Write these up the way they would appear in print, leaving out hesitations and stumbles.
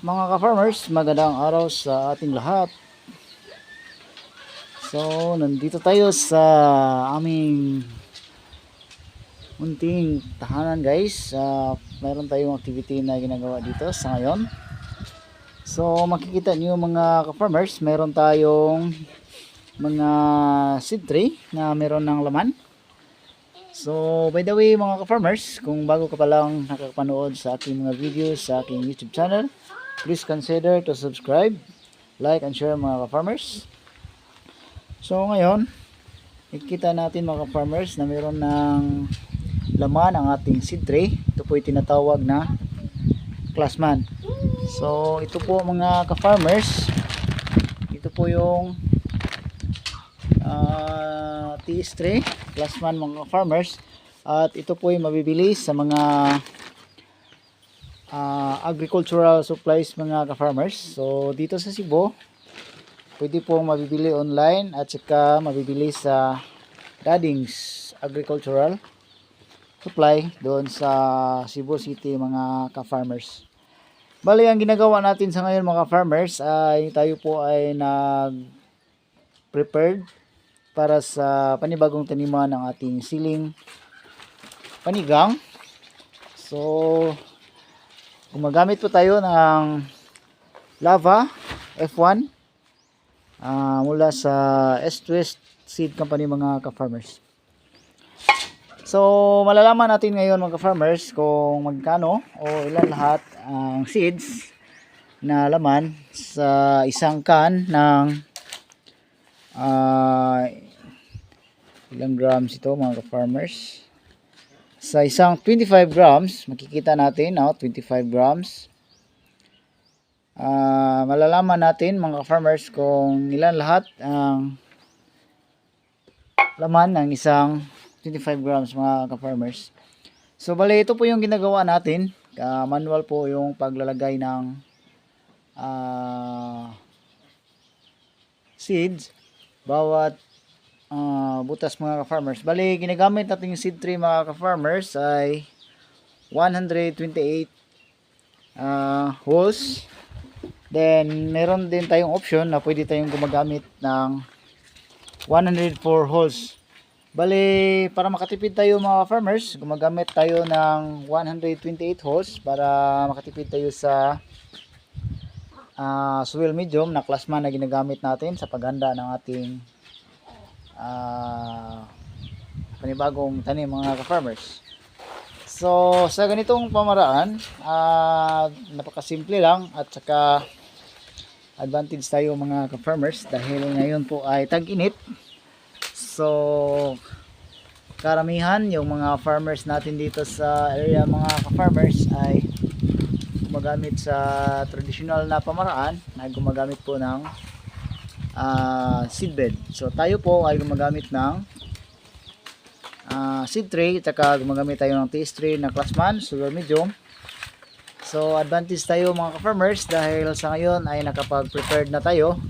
Mga ka-farmers, magandang araw sa ating lahat. So, nandito tayo sa aming munting tahanan guys. Mayroon tayong activity na ginagawa dito sa ngayon. So, makikita niyo mga ka-farmers, meron tayong mga seed tray na meron ng laman. So, by the way mga ka-farmers, kung bago ka pa lang nakakapanood sa aking mga videos sa aking YouTube channel, please consider to subscribe, like, and share mga ka-farmers. So ngayon, ikita natin mga ka-farmers na mayroon ng laman ang ating seed tray. Ito po yung tinatawag na Classman. So ito po mga ka-farmers, ito po yung TS tray, Classman mga ka-farmers. At ito po yung mabibili sa mga agricultural supplies mga ka-farmers. So dito sa Cebu, pwede pong mabibili online at saka mabibili sa Dading's Agricultural Supply doon sa Cebu City mga ka-farmers. Bali, ang ginagawa natin sa ngayon mga farmers ay tayo po ay nag-prepared para sa panibagong taniman ng ating siling panigang. So gumagamit po tayo ng Lava F1 mula sa S2S Seed Company mga ka-farmers. So malalaman natin ngayon mga ka-farmers kung magkano o ilan lahat ang seeds na laman sa isang can ng ilang grams ito mga ka-farmers. Sa isang 25 grams, makikita natin 25 grams. Malalaman natin mga farmers kung ilan lahat ang laman ng isang 25 grams mga ka-farmers. So bali, ito po yung ginagawa natin. Manual po yung paglalagay ng seeds bawat butas mga ka-farmers. Bali, ginagamit natin yung seed tray mga ka-farmers ay 128 holes. Then meron din tayong option na pwede tayong gumagamit ng 104 holes. Bali, para makatipid tayo mga farmers, gumagamit tayo ng 128 holes para makatipid tayo sa soil medium na Classman na ginagamit natin sa paghanda ng ating panibagong tanim mga ka-farmers. So sa ganitong pamaraan, napakasimple lang at saka advantage tayo mga ka-farmers dahil ngayon po ay tag-init. So karamihan yung mga farmers natin dito sa area mga ka-farmers ay gumagamit sa traditional na pamaraan na gumagamit po ng seedbed. So tayo po ay gumagamit ng seed tray at saka gumagamit tayo ng TS tray na Classman soil medium. So advantage tayo mga ka-farmers dahil sa ngayon ay nakapag-prepared na tayo,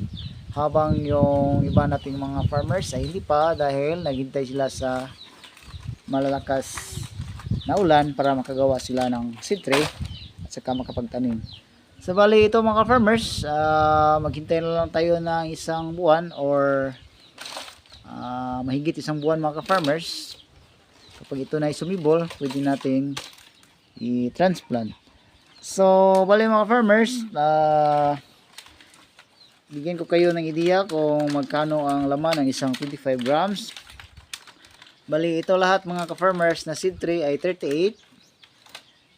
habang yung iba nating mga farmers ay hindi pa dahil naghintay sila sa malalakas na ulan para makagawa sila ng seed tray at saka makapagtanim. So bali, ito mga farmers, maghintay na lang tayo ng isang buwan or mahigit isang buwan mga farmers. Kapag ito na ay sumibol, pwede nating i-transplant. So bali mga farmers, bigyan ko kayo ng ideya kung magkano ang laman ng isang 25 grams. Bali, ito lahat mga ka-farmers na seed tray ay 38.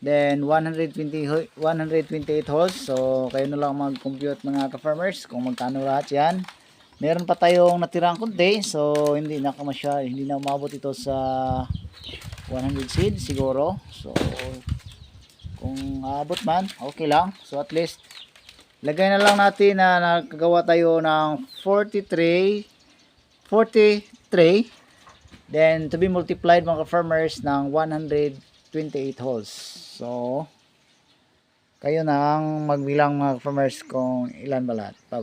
Then 128 holes. So kayo na lang mag-compute mga ka-farmers kung magkano lahat yan. Meron pa tayong natirang konti. So hindi na umabot ito sa 100 seeds siguro. So kung aabot man, okay lang. So at least lagay na lang natin na nakagawa tayo ng 40 tray. Then to be multiplied mga ka-farmers ng 128 holes. So kayo na ang magbilang mga farmers kung ilan ba lahat.